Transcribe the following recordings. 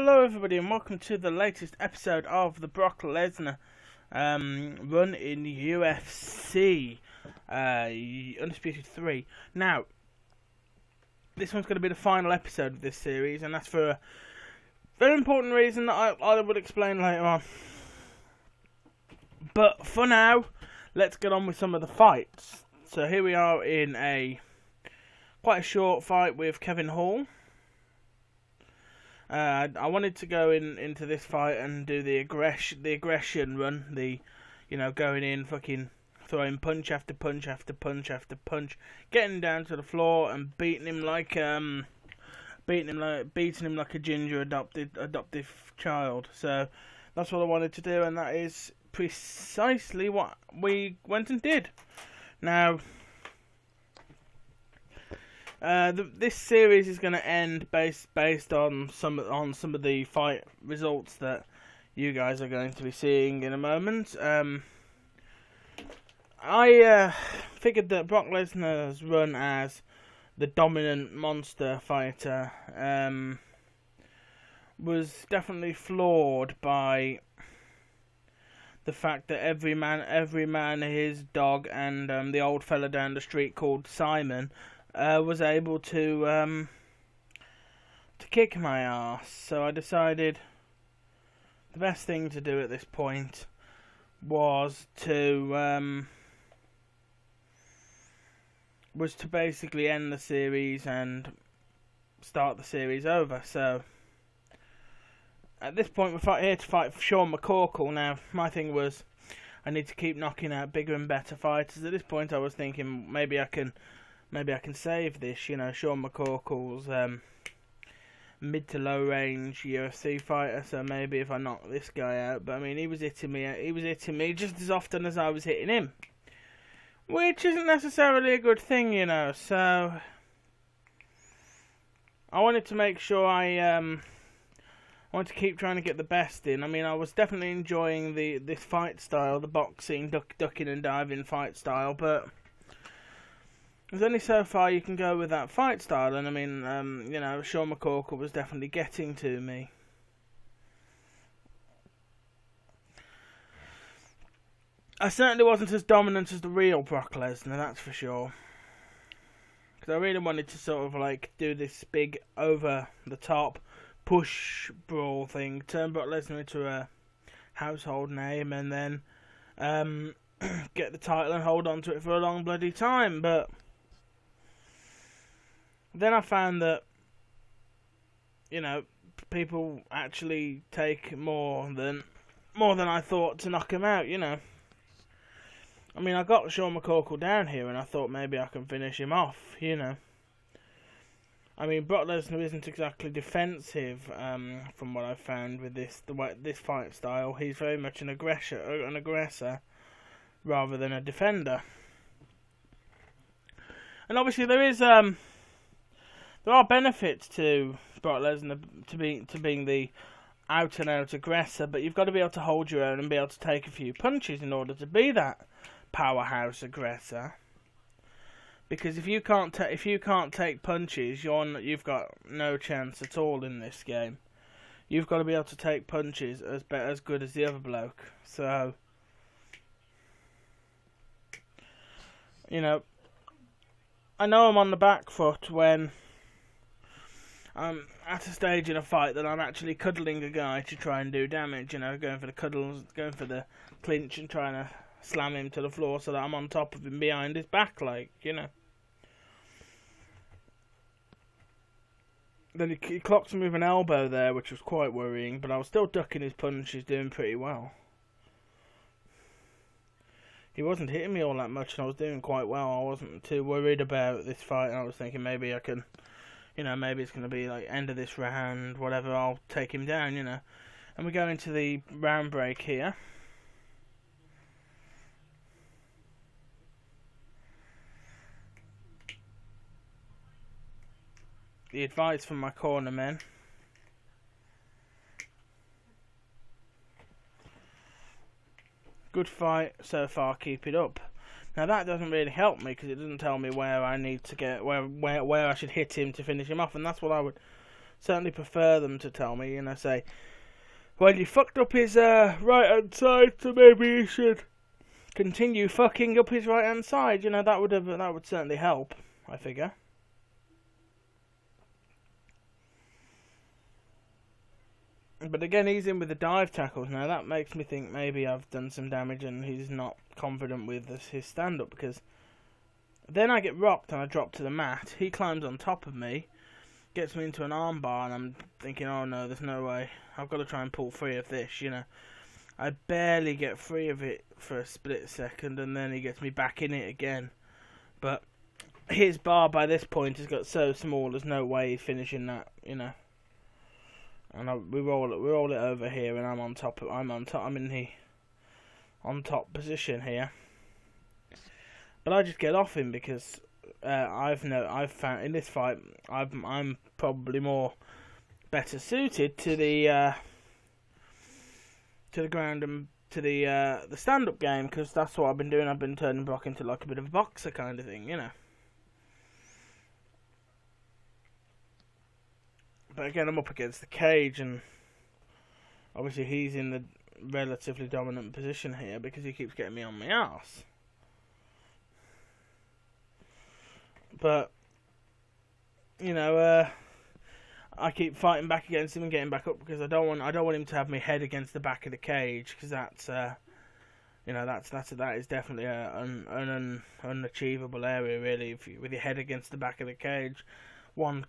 Hello everybody and welcome to the latest episode of the Brock Lesnar run in UFC Undisputed 3. Now, this one's going to be the final episode of this series, and that's for a very important reason that I will explain later on. But for now, let's get on with some of the fights. So here we are in quite a short fight with Kevin Hall. I wanted to go into this fight and do the aggression run, going in, fucking throwing punch after punch after punch after punch, getting down to the floor and beating him like a ginger adoptive child. So that's what I wanted to do, and that is precisely what we went and did. Now, this series is going to end based on some of the fight results that you guys are going to be seeing in a moment. I figured that Brock Lesnar's run as the dominant monster fighter was definitely flawed by the fact that every man, his dog, and the old fella down the street called Simon was able to kick my ass. So I decided the best thing to do at this point was to basically end the series and start the series over. So at this point we're here to fight Sean McCorkle. Now my thing was I need to keep knocking out bigger and better fighters. At this point I was thinking maybe I can save this, Sean McCorkle's mid to low range UFC fighter, so maybe if I knock this guy out. But I mean, he was hitting me just as often as I was hitting him, which isn't necessarily a good thing, so I wanted to make sure I wanted to keep trying to get the best in. I mean, I was definitely enjoying this fight style, the boxing, ducking and diving fight style, but there's only so far you can go with that fight style, and I mean, Sean McCorkle was definitely getting to me. I certainly wasn't as dominant as the real Brock Lesnar, that's for sure. Because I really wanted to sort of do this big over-the-top push brawl thing, turn Brock Lesnar into a household name, and then get the title and hold on to it for a long bloody time, but then I found that, people actually take more than I thought to knock him out, I mean, I got Sean McCorkle down here and I thought maybe I can finish him off, I mean, Brock Lesnar isn't exactly defensive, from what I've found with this fight style. He's very much an aggressor rather than a defender. And obviously there are benefits to Brock Lesnar to being the out-and-out aggressor, but you've got to be able to hold your own and be able to take a few punches in order to be that powerhouse aggressor. Because if you can't take punches, you've got no chance at all in this game. You've got to be able to take punches as good as the other bloke. So, I know I'm on the back foot when I'm at a stage in a fight that I'm actually cuddling a guy to try and do damage, going for the cuddles, going for the clinch and trying to slam him to the floor so that I'm on top of him behind his back, Then he clocked me with an elbow there, which was quite worrying, but I was still ducking his punches, doing pretty well. He wasn't hitting me all that much, and I was doing quite well. I wasn't too worried about this fight. I was thinking maybe I can, maybe it's going to be end of this round, whatever, I'll take him down, And we go into the round break here. The advice from my corner men. Good fight so far, keep it up. Now that doesn't really help me because it doesn't tell me where I need to get, where I should hit him to finish him off, and that's what I would certainly prefer them to tell me, say, well, you fucked up his right hand side, so maybe you should continue fucking up his right hand side. That would certainly help, I figure. But again, he's in with the dive tackles now. That makes me think maybe I've done some damage and he's not confident with his stand-up, because then I get rocked and I drop to the mat. He climbs on top of me, gets me into an armbar, and I'm thinking, oh no, there's no way. I've got to try and pull free of this, I barely get free of it for a split second, and then he gets me back in it again. But his bar by this point has got so small, there's no way he's finishing that, And we roll it over here, and I'm on top. I'm in the on top position here. But I just get off him because I've found in this fight I'm probably more better suited to the ground and to the stand-up game, because that's what I've been doing. I've been turning Brock into like a bit of a boxer kind of thing, But again, I'm up against the cage, and obviously he's in the relatively dominant position here because he keeps getting me on my arse. But I keep fighting back against him and getting back up because I don't want him to have my head against the back of the cage, because that is definitely an unachievable area, really. If with your head against the back of the cage, one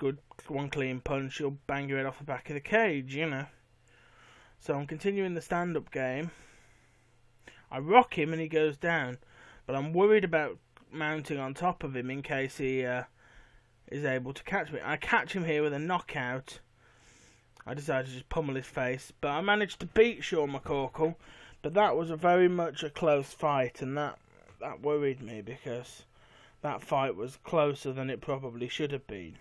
clean punch, you'll bang your head off the back of the cage, So I'm continuing the stand-up game. I rock him and he goes down, but I'm worried about mounting on top of him in case he is able to catch me. I catch him here with a knockout. I decided to just pummel his face, but I managed to beat Sean McCorkle. But that was very much a close fight, and that worried me because that fight was closer than it probably should have been.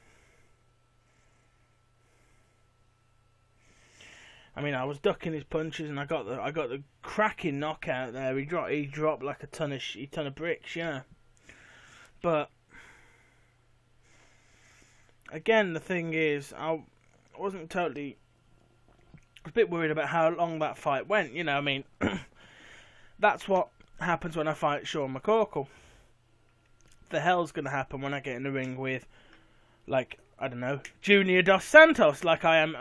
I mean, I was ducking his punches, and I got the cracking knockout there. He dropped like a ton of bricks, But again, the thing is, I wasn't totally. I was a bit worried about how long that fight went. I mean, that's what happens when I fight Sean McCorkle. The hell's gonna happen when I get in the ring with, like, I don't know, Junior Dos Santos, like I am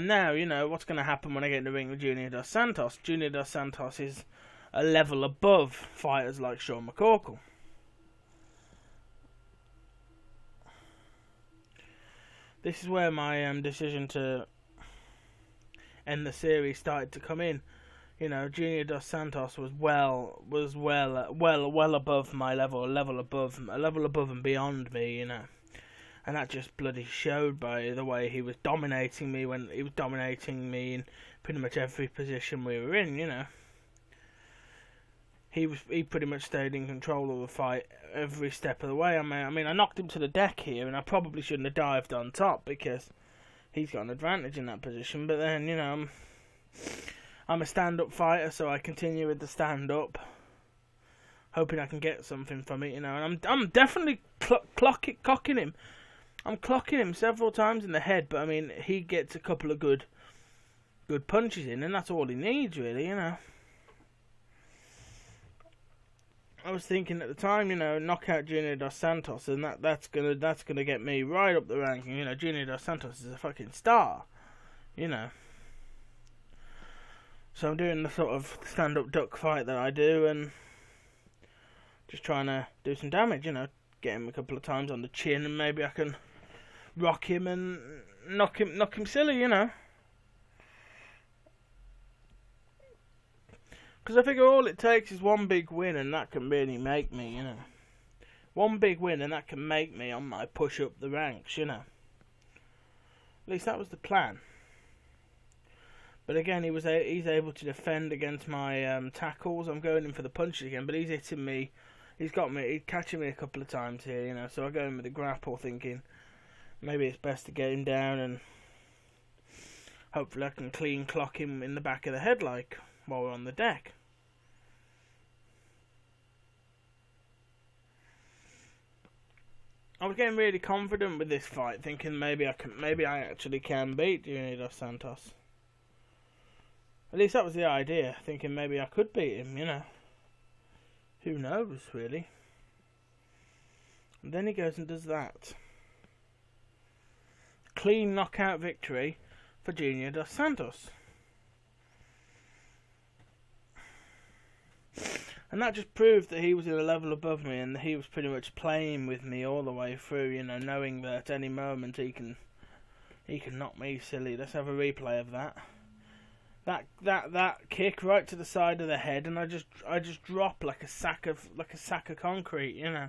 now. What's going to happen when I get in the ring with Junior Dos Santos? Junior Dos Santos is a level above fighters like Sean McCorkle. This is where my decision to end the series started to come in. Junior Dos Santos was well above my level, a level above and beyond me, And that just bloody showed by the way he was dominating me when he was dominating me in pretty much every position we were in, He pretty much stayed in control of the fight every step of the way. I mean, I knocked him to the deck here, and I probably shouldn't have dived on top because he's got an advantage in that position. But then, I'm a stand-up fighter, so I continue with the stand-up, hoping I can get something from it, And I'm definitely clocking him. I'm clocking him several times in the head, but I mean, he gets a couple of good punches in, and that's all he needs, really, I was thinking at the time, knock out Junior Dos Santos, and that's gonna get me right up the ranking. Junior Dos Santos is a fucking star, So I'm doing the sort of stand-up duck fight that I do, and just trying to do some damage, get him a couple of times on the chin, and maybe I can rock him and knock him silly, Because I figure all it takes is one big win, and that can really make me, One big win, and that can make me on my push up the ranks, At least that was the plan. But again, he's able to defend against my tackles. I'm going in for the punches again, but he's hitting me. He's catching me a couple of times here, So I go in with the grapple, thinking maybe it's best to get him down, and hopefully I can clean clock him in the back of the head, like, while we're on the deck. I was getting really confident with this fight, thinking maybe I actually can beat Junior Dos Santos. At least that was the idea, thinking maybe I could beat him, you know. Who knows, really? And then he goes and does that. Clean knockout victory for Junior Dos Santos. And that just proved that he was at a level above me, and that he was pretty much playing with me all the way through, you know, knowing that at any moment he can knock me silly. Let's have a replay of that. That kick right to the side of the head, and I just drop like a sack of concrete, you know.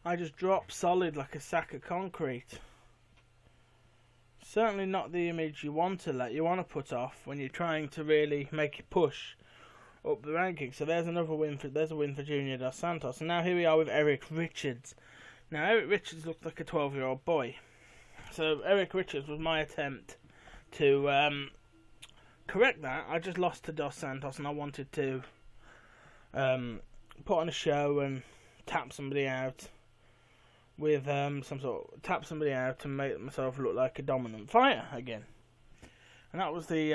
I just drop solid like a sack of concrete. Certainly not the image you want to put off when you're trying to really make a push up the rankings. So there's a win for Junior Dos Santos. And now here we are with Eric Richards. Now Eric Richards looked like a 12-year-old boy. So Eric Richards was my attempt to correct that. I just lost to Dos Santos, and I wanted to put on a show and tap somebody out with tap somebody out and make myself look like a dominant fighter again. And that was the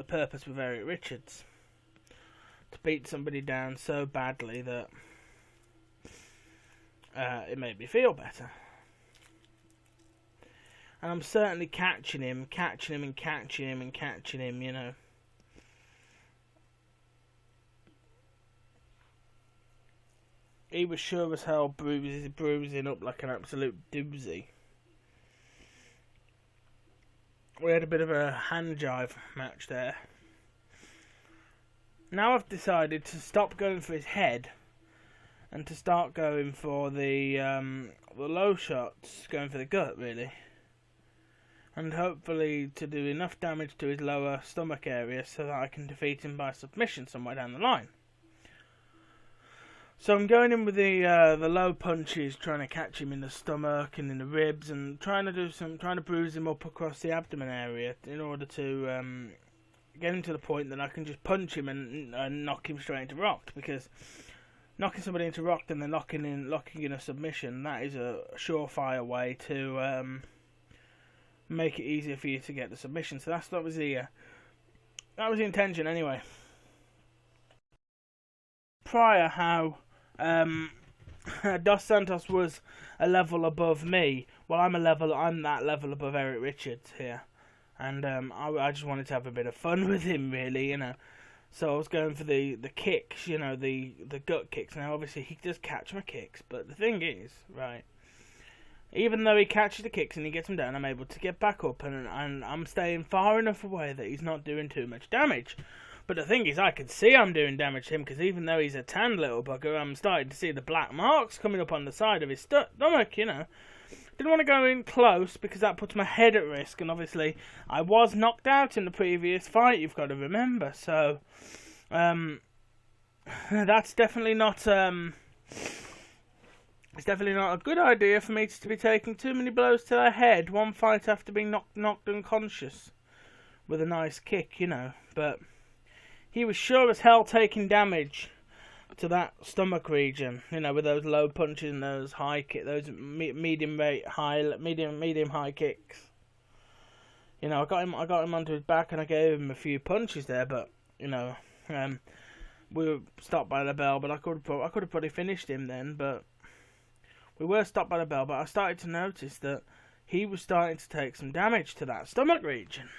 purpose with Eric Richards, to beat somebody down so badly that it made me feel better. And I'm certainly catching him, you know. He was sure as hell bruising up like an absolute doozy. We had a bit of a hand jive match there. Now I've decided to stop going for his head and to start going for the low shots, going for the gut, really. And hopefully to do enough damage to his lower stomach area so that I can defeat him by submission somewhere down the line. So I'm going in with the low punches, trying to catch him in the stomach and in the ribs, and trying to bruise him up across the abdomen area in order to get him to the point that I can just punch him and knock him straight into rock. Because knocking somebody into rock and then locking in a submission, that is a surefire way to make it easier for you to get the submission. So that was the intention anyway. Prior, how Dos Santos was a level above me. Well, I'm that level above Eric Richards here, and I just wanted to have a bit of fun with him, really, you know. So I was going for the kicks, you know, the gut kicks. Now, obviously, he does catch my kicks, but the thing is, right, even though he catches the kicks and he gets them down, I'm able to get back up, and I'm staying far enough away that he's not doing too much damage. But the thing is, I can see I'm doing damage to him, because even though he's a tanned little bugger, I'm starting to see the black marks coming up on the side of his stomach, you know. Didn't want to go in close, because that puts my head at risk, and obviously, I was knocked out in the previous fight, you've got to remember, so, that's definitely not, it's definitely not a good idea for me to be taking too many blows to the head, one fight after being knocked unconscious, with a nice kick, you know, but he was sure as hell taking damage to that stomach region, you know, with those low punches and those high kick, those medium high kicks. You know, I got him onto his back and I gave him a few punches there, but you know, we were stopped by the bell. But I could have probably finished him then, but we were stopped by the bell. But I started to notice that he was starting to take some damage to that stomach region,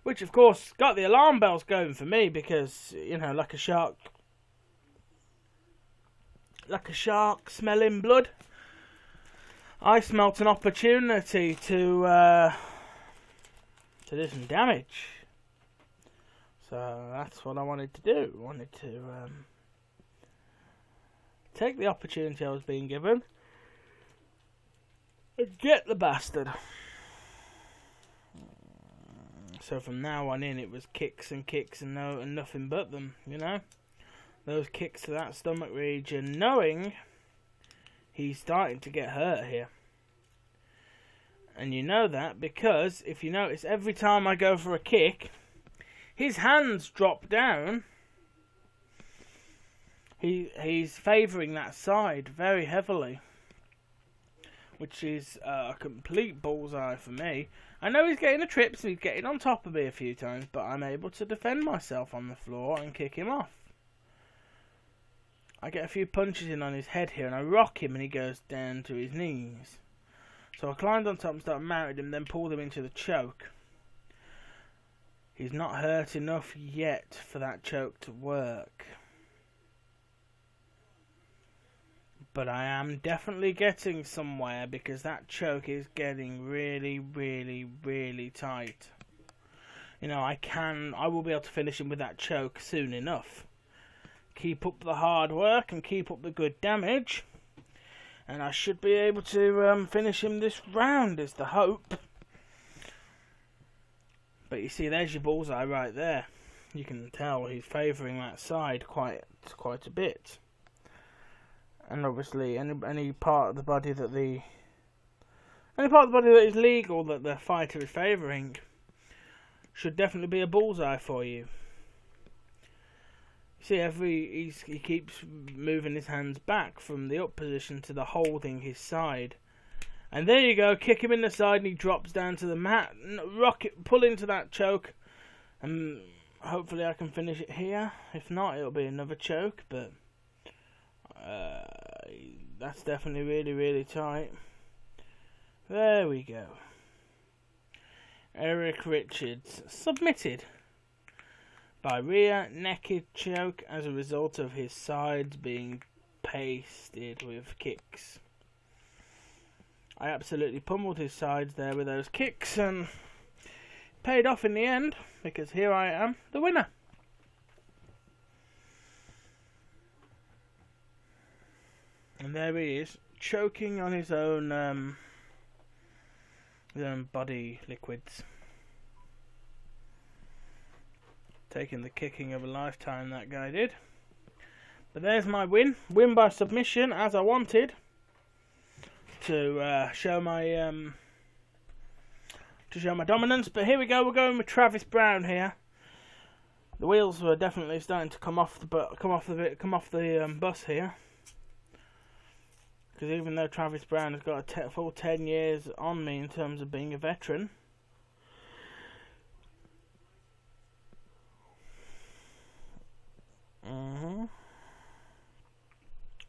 which of course got the alarm bells going for me, because, you know, like a shark smelling blood, I smelt an opportunity to do some damage. So that's what I wanted to do. I wanted to take the opportunity I was being given and get the bastard. So from now on in, it was kicks and nothing but them, you know. Those kicks to that stomach region, knowing he's starting to get hurt here. And you know that because, if you notice, every time I go for a kick, his hands drop down He's favouring that side very heavily, which is a complete bullseye for me. I know he's getting the trips and he's getting on top of me a few times, but I'm able to defend myself on the floor and kick him off. I get a few punches in on his head here and I rock him and he goes down to his knees. So I climbed on top and started mounting him, then pulled him into the choke. He's not hurt enough yet for that choke to work. But I am definitely getting somewhere because that choke is getting really, really, really tight. You know, I will be able to finish him with that choke soon enough. Keep up the hard work and keep up the good damage, and I should be able to finish him this round, is the hope. But you see, there's your bullseye right there. You can tell he's favouring that side quite a bit. And obviously, any part of the body that is legal that the fighter is favouring should definitely be a bullseye for you. See, he keeps moving his hands back from the up position to the holding his side, and there you go. Kick him in the side, and he drops down to the mat. Pull into that choke, and hopefully I can finish it here. If not, it'll be another choke, but. That's definitely really, really tight. There we go. Eric Richards submitted by rear naked choke as a result of his sides being pasted with kicks. I absolutely pummeled his sides there with those kicks and paid off in the end because here I am, the winner. And there he is, choking on his own body liquids. Taking the kicking of a lifetime, that guy did. But there's my win. Win by submission, as I wanted. To show my dominance. But here we go, we're going with Travis Brown here. The wheels were definitely starting to come off the bus here. Because even though Travis Brown has got a full 10 years on me in terms of being a veteran,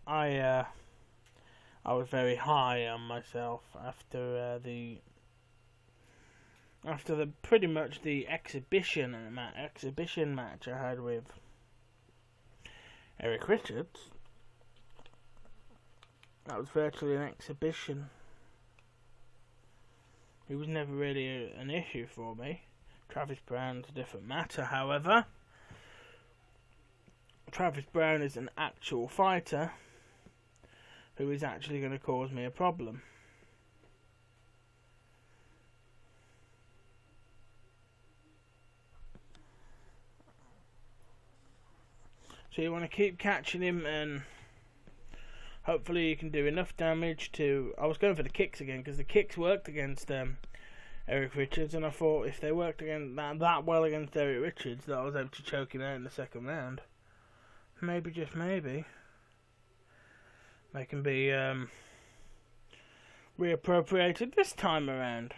I was very high on myself after the pretty much the exhibition match I had with Eric Richards. That was virtually an exhibition. It was never really an issue for me. Travis Brown's a different matter, however. Travis Brown is an actual fighter who is actually going to cause me a problem. So you want to keep catching him and hopefully you can do enough damage to... I was going for the kicks again because the kicks worked against Eric Richards, and I thought if they worked against that well against Eric Richards that I was able to choke him out in the second round. Maybe, just maybe, they can be reappropriated this time around.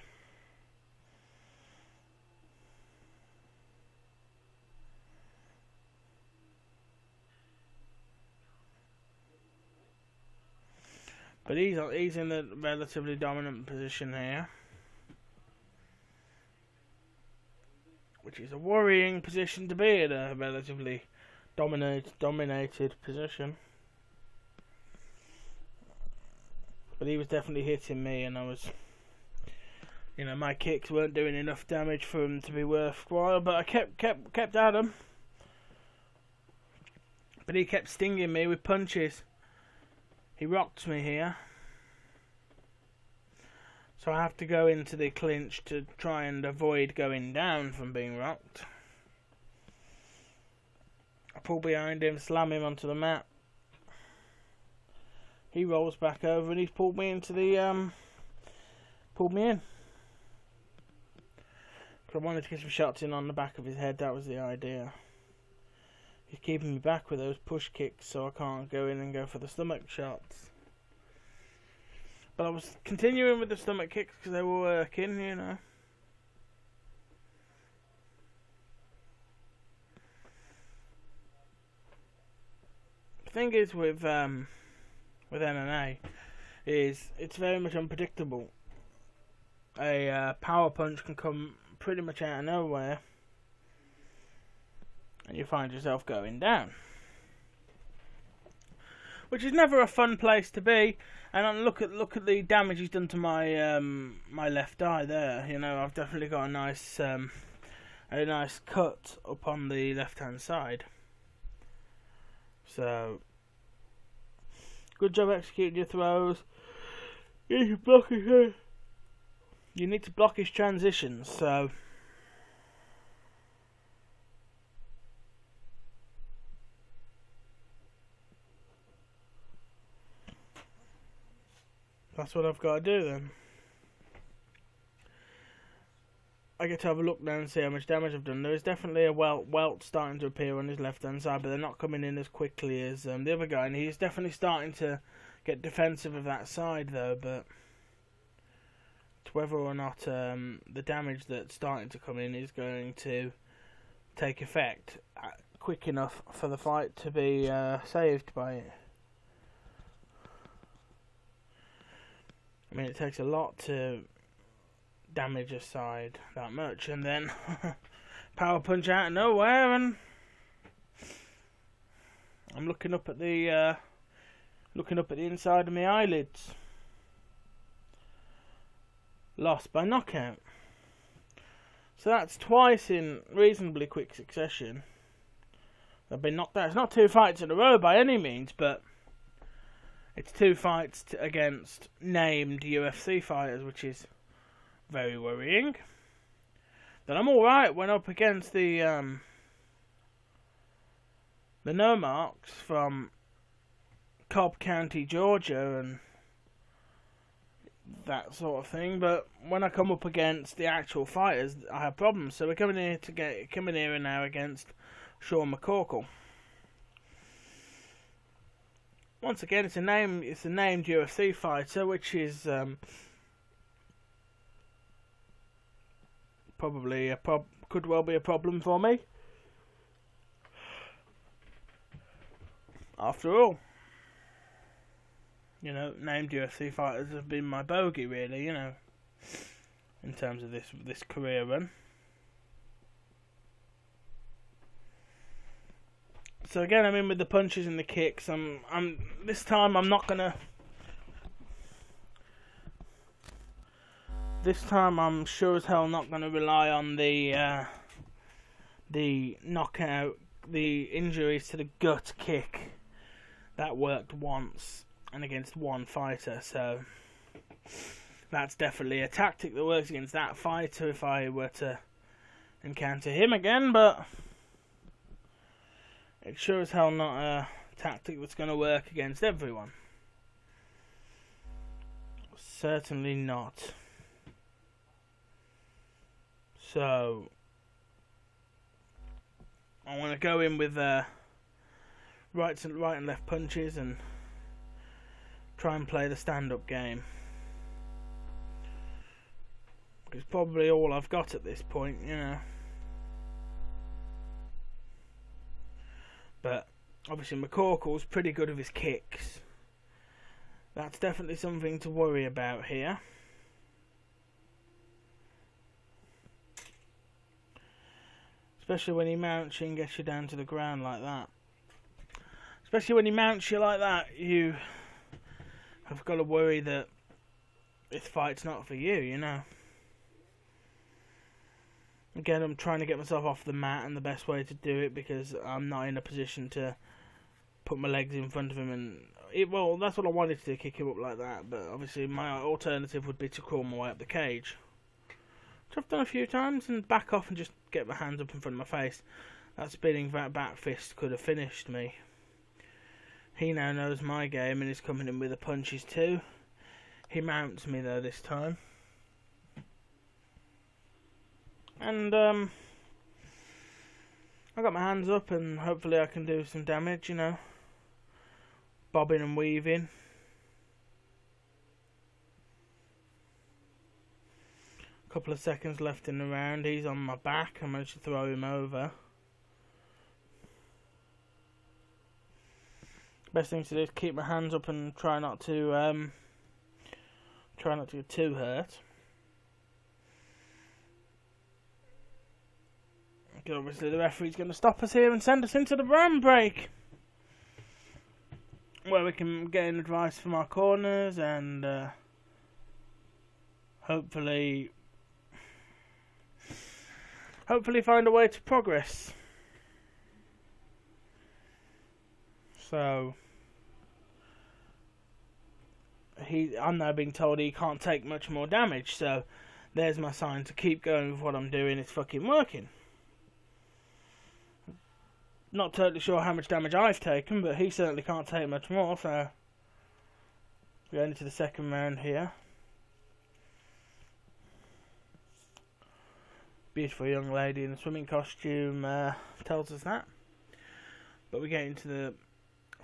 But he's in a relatively dominant position here, which is a worrying position to be in, a relatively dominated position. But he was definitely hitting me, and I was, my kicks weren't doing enough damage for him to be worthwhile. But I kept at him. But he kept stinging me with punches. He rocked me here, so I have to go into the clinch to try and avoid going down from being rocked. I pull behind him, slam him onto the mat. He rolls back over and he's pulled me into the pulled me in. Because I wanted to get some shots in on the back of his head. That was the idea. He's keeping me back with those push kicks, so I can't go in and go for the stomach shots. But I was continuing with the stomach kicks because they were working, you know. The thing is with MMA is it's very much unpredictable. A power punch can come pretty much out of nowhere, and you find yourself going down, which is never a fun place to be. And look at the damage he's done to my my left eye there. You know, I've definitely got a nice cut up on the left hand side. So good job executing your throws. You need to block his transitions. So that's what I've got to do then. I get to have a look now and see how much damage I've done. There is definitely a welt starting to appear on his left hand side, but they're not coming in as quickly as the other guy, and he's definitely starting to get defensive of that side though, but it's whether or not the damage that's starting to come in is going to take effect quick enough for the fight to be saved by it. I mean, it takes a lot to damage a side that much, and then power punch out of nowhere, and I'm looking up at the inside of my eyelids. Lost by knockout. So that's twice in reasonably quick succession I've been knocked out. It's not 2 fights in a row by any means, but it's 2 fights against named UFC fighters, which is very worrying. Then I'm alright when up against the no-marks from Cobb County, Georgia, and that sort of thing. But when I come up against the actual fighters, I have problems. So we're coming here now against Sean McCorkle. Once again, it's a named UFC fighter, which is probably could well be a problem for me. After all, you know, named UFC fighters have been my bogey, really, you know, in terms of this career run. So again, I'm in with the punches and the kicks. This time I'm not gonna. This time I'm sure as hell not gonna rely on the knockout, the injuries to the gut kick. That worked once and against one fighter, so that's definitely a tactic that works against that fighter if I were to encounter him again, but it's sure as hell not a tactic that's going to work against everyone. Certainly not. So I want to go in with right and left punches and try and play the stand-up game. It's probably all I've got at this point, you know. But obviously McCorkle's pretty good with his kicks. That's definitely something to worry about here. Especially when he mounts you and gets you down to the ground like that. Especially when he mounts you like that, you have got to worry that this fight's not for you, you know. Again, I'm trying to get myself off the mat, and the best way to do it, because I'm not in a position to put my legs in front of him, and well, that's what I wanted to do, kick him up like that, but obviously my alternative would be to crawl my way up the cage, which I've done a few times, and back off and just get my hands up in front of my face. That spinning back fist could have finished me. He now knows my game and is coming in with the punches too. He mounts me though this time. And I got my hands up and hopefully I can do some damage, you know. Bobbing and weaving. A couple of seconds left in the round. He's on my back. I managed to throw him over. Best thing to do is keep my hands up and try not to get too hurt. Because obviously the referee's going to stop us here and send us into the brand break, where we can gain advice from our corners and hopefully find a way to progress. So I'm now being told he can't take much more damage, so there's my sign to keep going with what I'm doing. It's fucking working. Not totally sure how much damage I've taken, but he certainly can't take much more, so we're going into the second round here. Beautiful young lady in a swimming costume tells us that. But we get into the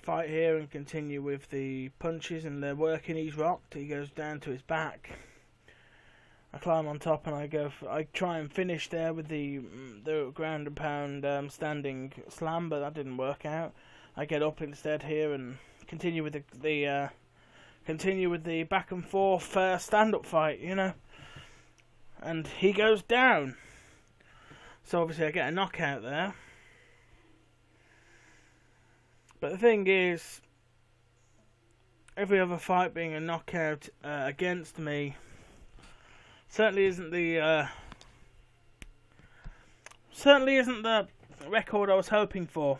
fight here and continue with the punches, and they're working. He's rocked. He goes down to his back. I climb on top and I try and finish there with the ground and pound standing slam, but that didn't work out. I get up instead here and continue with the back and forth stand up fight, you know. And he goes down. So obviously I get a knockout there. But the thing is, every other fight being a knockout against me certainly isn't the record I was hoping for.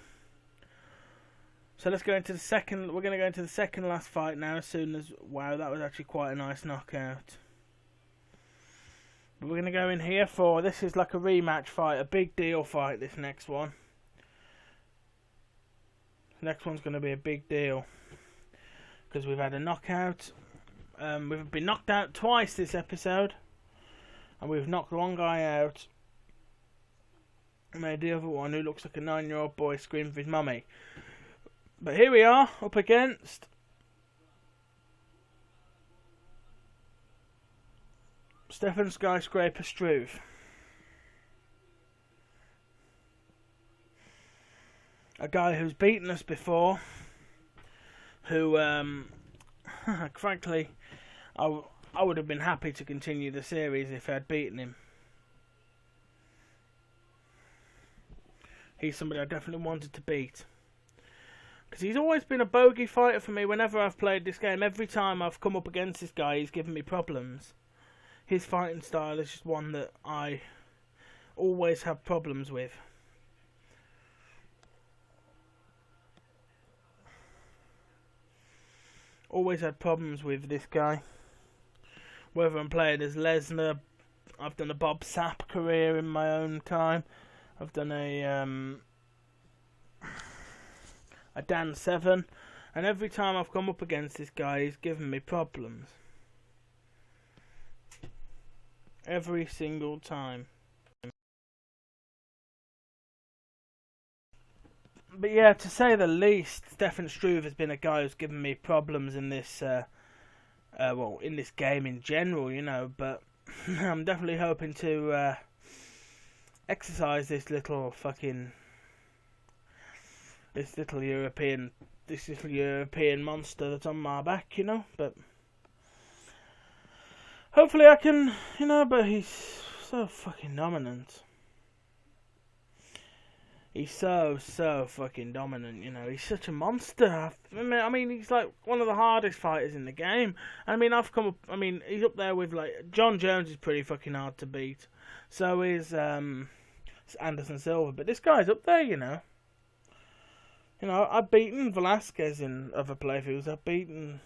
So let's go into the second. We're going to go into the second last fight now. As soon as wow, that was actually quite a nice knockout. But we're going to go in here for, this is like a rematch fight, a big deal fight. This next one. Next one's going to be a big deal because we've had a knockout. We've been knocked out twice this episode. And we've knocked one guy out. Made the other one, who looks like a 9-year-old boy, scream for his mummy. But here we are, up against Stefan Skyscraper Struve. A guy who's beaten us before. Who, frankly, I would have been happy to continue the series if I'd beaten him. He's somebody I definitely wanted to beat. Because he's always been a bogey fighter for me whenever I've played this game. Every time I've come up against this guy, he's given me problems. His fighting style is just one that I always have problems with. Always had problems with this guy. Whether I'm playing as Lesnar, I've done a Bob Sapp career in my own time. I've done a Dan Severn, and every time I've come up against this guy, he's given me problems. Every single time. But yeah, to say the least, Stefan Struve has been a guy who's given me problems in this, in this game in general, you know. But I'm definitely hoping to exercise this little European monster that's on my back, you know. But hopefully I can, you know. But he's so fucking dominant. He's so fucking dominant, you know. He's such a monster. I mean, he's like one of the hardest fighters in the game. I mean, he's up there with, like, John Jones is pretty fucking hard to beat. So is Anderson Silva. But this guy's up there, you know. You know, I've beaten Velasquez in other playthroughs. I've beaten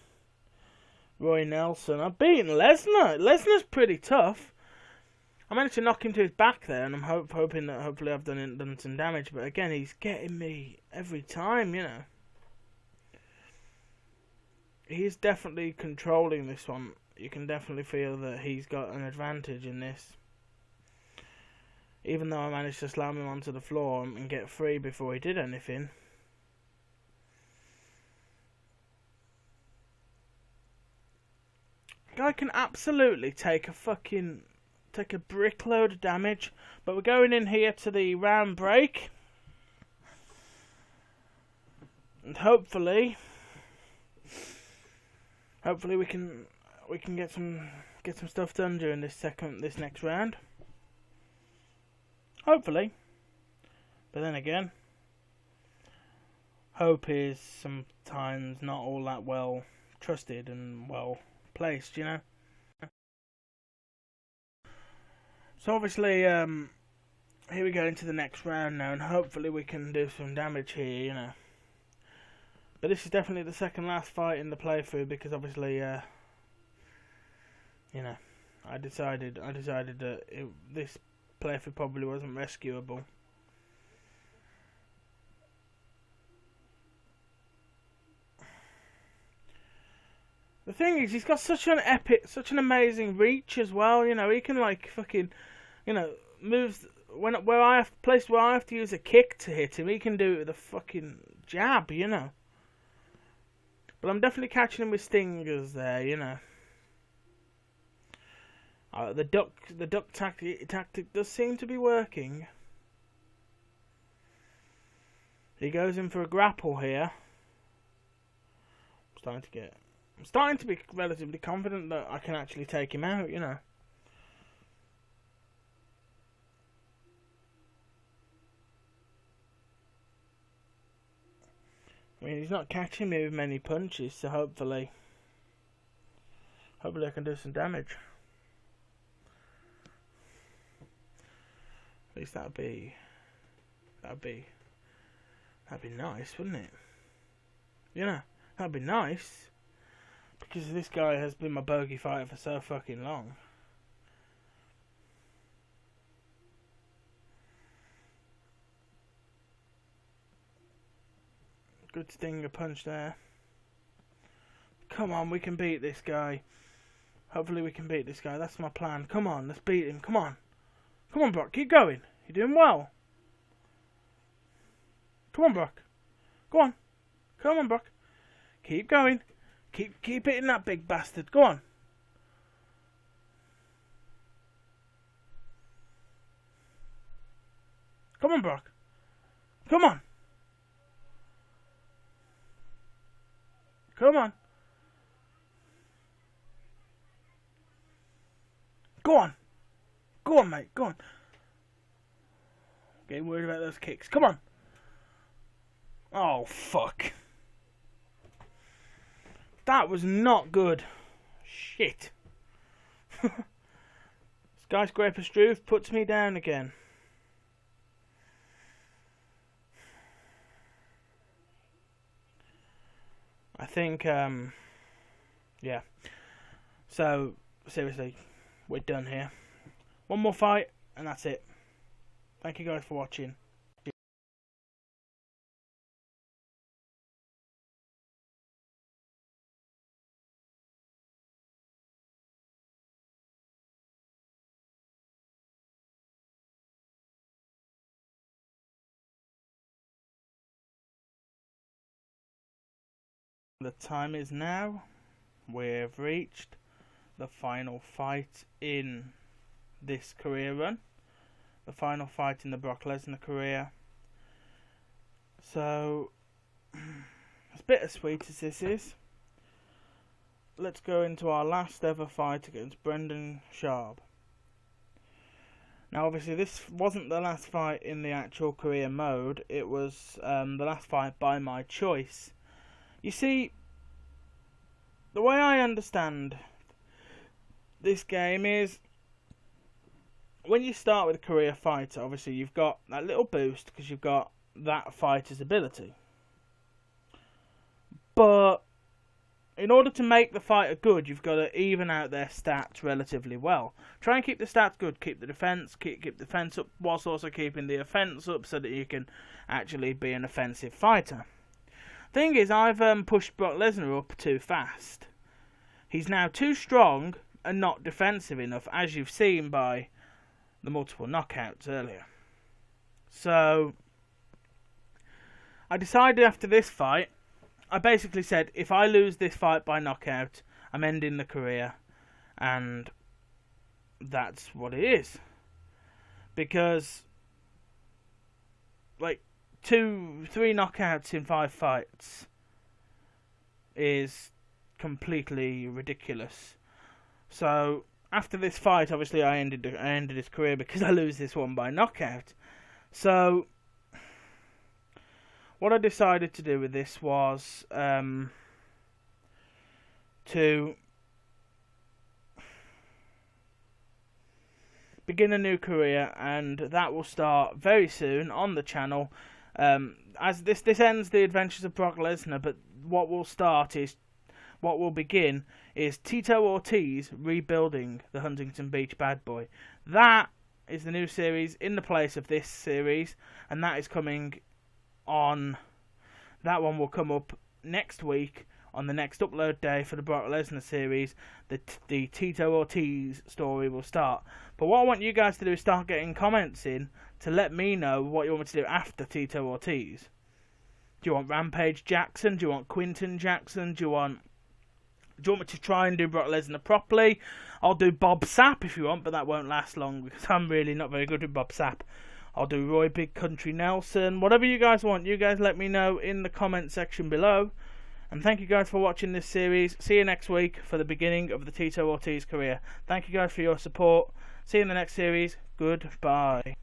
Roy Nelson. I've beaten Lesnar. Lesnar's pretty tough. I managed to knock him to his back there, and I'm hoping that hopefully I've done some damage. But again, he's getting me every time, you know. He's definitely controlling this one. You can definitely feel that he's got an advantage in this. Even though I managed to slam him onto the floor and get free before he did anything. Guy can absolutely take a brickload of damage. But we're going in here to the round break. And hopefully we can get some stuff done during this next round. Hopefully. But then again, hope is sometimes not all that well trusted and well placed, you know. So obviously, here we go into the next round now, and hopefully we can do some damage here, you know. But this is definitely the second last fight in the playthrough, because obviously, you know, I decided that this playthrough probably wasn't rescuable. The thing is, he's got such an amazing reach as well. You know, he can like fucking, you know, moves where I have to use a kick to hit him. He can do it with a fucking jab, you know. But I'm definitely catching him with stingers there, you know. The duck tactic does seem to be working. He goes in for a grapple here. I'm starting to be relatively confident that I can actually take him out, you know. I mean, he's not catching me with many punches, so hopefully I can do some damage. At least that'd be nice, wouldn't it? You know, that'd be nice. Because this guy has been my bogey fighter for so fucking long. Good stinger punch there. Come on, we can beat this guy. Hopefully we can beat this guy. That's my plan. Come on, let's beat him. Come on. Come on, Brock. Keep going. You're doing well. Come on, Brock. Go on. Come on, Brock. Keep going. Keep hitting that big bastard. Go on. Come on, Brock. Come on. Come on. Go on. Go on, mate. Go on. Getting worried about those kicks. Come on. Oh, fuck. That was not good. Shit. Skyscraper Struve puts me down again. I think, yeah. So, seriously, we're done here. One more fight, and that's it. Thank you guys for watching. The time is now. We've reached the final fight in this career run. The final fight in the Brock Lesnar career. So, as bittersweet as this is, let's go into our last ever fight against Brendan Schaub. Now obviously this wasn't the last fight in the actual career mode, it was the last fight by my choice. You see, the way I understand this game is, when you start with a career fighter, obviously you've got that little boost because you've got that fighter's ability. But in order to make the fighter good, you've got to even out their stats relatively well. Try and keep the stats good, keep the defense, keep the defense up, whilst also keeping the offense up so that you can actually be an offensive fighter. Thing is, I've pushed Brock Lesnar up too fast. He's now too strong and not defensive enough, as you've seen by the multiple knockouts earlier. So I decided after this fight, I basically said, if I lose this fight by knockout, I'm ending the career, and that's what it is. Because, like, 2-3 knockouts in 5 fights is completely ridiculous. So after this fight, obviously I ended his career because I lose this one by knockout. So what I decided to do with this was to begin a new career, and that will start very soon on the channel. As this ends the adventures of Brock Lesnar, but what will begin is Tito Ortiz rebuilding the Huntington Beach Bad Boy. That is the new series in the place of this series, and that is coming on. That one will come up next week on the next upload day for the Brock Lesnar series. The Tito Ortiz story will start. But what I want you guys to do is start getting comments in to let me know what you want me to do after Tito Ortiz. Do you want Rampage Jackson? Do you want Quinton Jackson? Do you want me to try and do Brock Lesnar properly? I'll do Bob Sapp if you want, but that won't last long because I'm really not very good with Bob Sapp. I'll do Roy Big Country Nelson. Whatever you guys want, you guys let me know in the comment section below. And thank you guys for watching this series. See you next week for the beginning of the Tito Ortiz career. Thank you guys for your support. See you in the next series. Goodbye.